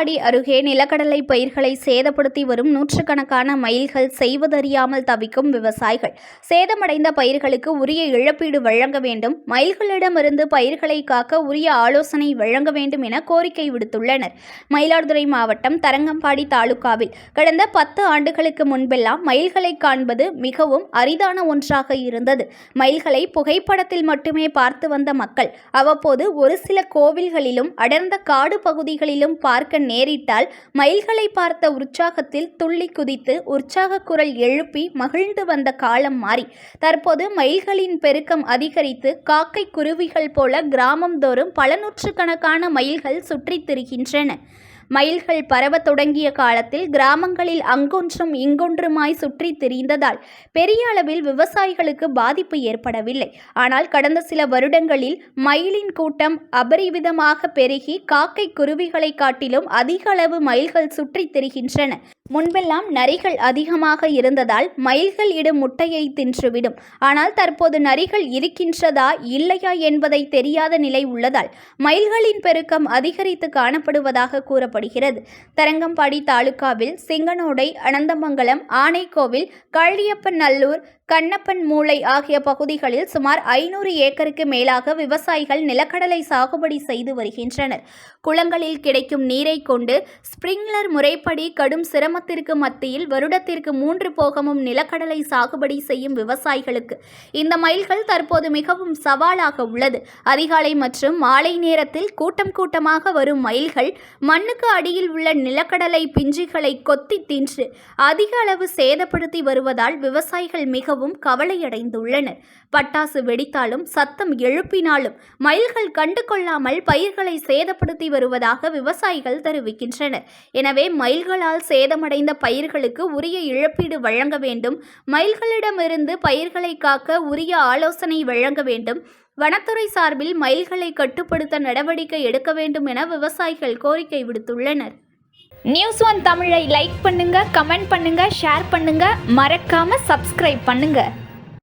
தரங்கம்பாடி அருகே நிலக்கடலை பயிர்களை சேதப்படுத்தி வரும் நூற்றுக்கணக்கான மயில்கள் செய்வதறியாமல் தவிக்கும் விவசாயிகள் சேதமடைந்த பயிர்களுக்கு உரிய இழப்பீடு வழங்க வேண்டும், மயில்களிடமிருந்து பயிர்களை காக்க உரிய ஆலோசனை வழங்க வேண்டும் என கோரிக்கை விடுத்துள்ளனர். மயிலாடுதுறை மாவட்டம் தரங்கம்பாடி தாலுகாவில் கடந்த 10 ஆண்டுகளுக்கு முன்பெல்லாம் மயில்களை காண்பது மிகவும் அரிதான ஒன்றாக இருந்தது. மயில்களை புகைப்படத்தில் மட்டுமே பார்த்து வந்த மக்கள் அவ்வப்போது ஒரு சில கோவில்களிலும் அடர்ந்த காடு பகுதிகளிலும் பார்க்க நேரிட்டால் மயில்களை பார்த்த உற்சாகத்தில் துள்ளி குதித்து உற்சாக குரல் எழுப்பி மகிழ்ந்து வந்த காலம் மாறி தற்போது மயில்களின் பெருக்கம் அதிகரித்து காக்கை குருவிகள் போல கிராமம் தோறும் பல நூற்றுக்கணக்கான மயில்கள் சுற்றித் திரிகின்றன. மயில்கள் பரவத் தொடங்கிய காலத்தில் கிராமங்களில் அங்கொன்றும் இங்கொன்றுமாய் சுற்றி திரிந்ததால் பெரிய அளவில் விவசாயிகளுக்கு பாதிப்பு ஏற்படவில்லை. ஆனால் கடந்த சில வருடங்களில் மயிலின் கூட்டம் அபரிவிதமாக பெருகி காக்கை குருவிகளை காட்டிலும் அதிக அளவு மயில்கள் சுற்றி திரிகின்றன. முன்பெல்லாம் நரிகள் அதிகமாக இருந்ததால் மயில்கள் இடும் முட்டையை தின்றுவிடும். ஆனால் தற்போது நரிகள் இருக்கின்றதா இல்லையா என்பதை தெரியாத நிலை உள்ளதால் மயில்களின் பெருக்கம் அதிகரித்து காணப்படுவதாக கூறப்படுகிறது. தரங்கம்பாடி தாலுகாவில் சிங்கனோடை, அனந்தமங்கலம், ஆனைக்கோவில், கள்ளியப்பன் நல்லூர், கண்ணப்பன் மூளை ஆகிய பகுதிகளில் சுமார் 500 ஏக்கருக்கு மேலாக விவசாயிகள் நிலக்கடலை சாகுபடி செய்து வருகின்றனர். குளங்களில் கிடைக்கும் நீரை கொண்டு ஸ்பிரிங்லர் முறைப்படி கடும் சிரமத்திற்கு மத்தியில் வருடத்திற்கு 3 போகமும் நிலக்கடலை சாகுபடி செய்யும் விவசாயிகளுக்கு இந்த மயில்கள் தற்போது மிகவும் சவாலாக உள்ளது. அதிகாலை மற்றும் மாலை நேரத்தில் கூட்டம் கூட்டமாக வரும் மயில்கள் மண்ணுக்கு அடியில் உள்ள நிலக்கடலை பிஞ்சுகளை கொத்தி தின்று அதிக அளவு சேதப்படுத்தி வருவதால் விவசாயிகள் மிகவும் கவலையடைந்துள்ளனர். பட்டாசு வெடித்தாலும் சத்தம் எழுப்பினாலும் மயில்கள் கண்டு கொள்ளாமல் பயிர்களை சேதப்படுத்தி வருவதாக விவசாயிகள் தெரிவிக்கின்றனர். எனவே மயில்களால் சேதமடைந்த பயிர்களுக்கு உரிய இழப்பீடு வழங்க வேண்டும், மயில்களிடமிருந்து பயிர்களை காக்க உரிய ஆலோசனை வழங்க வேண்டும், வனத்துறை சார்பில் மயில்களை கட்டுப்படுத்த நடவடிக்கை எடுக்க வேண்டும் என விவசாயிகள் கோரிக்கை விடுத்துள்ளனர். News1 தமிழை லைக் பண்ணுங்க, கமெண்ட் பண்ணுங்க, ஷேர் பண்ணுங்க, மறக்காம சப்ஸ்கிரைப் பண்ணுங்க.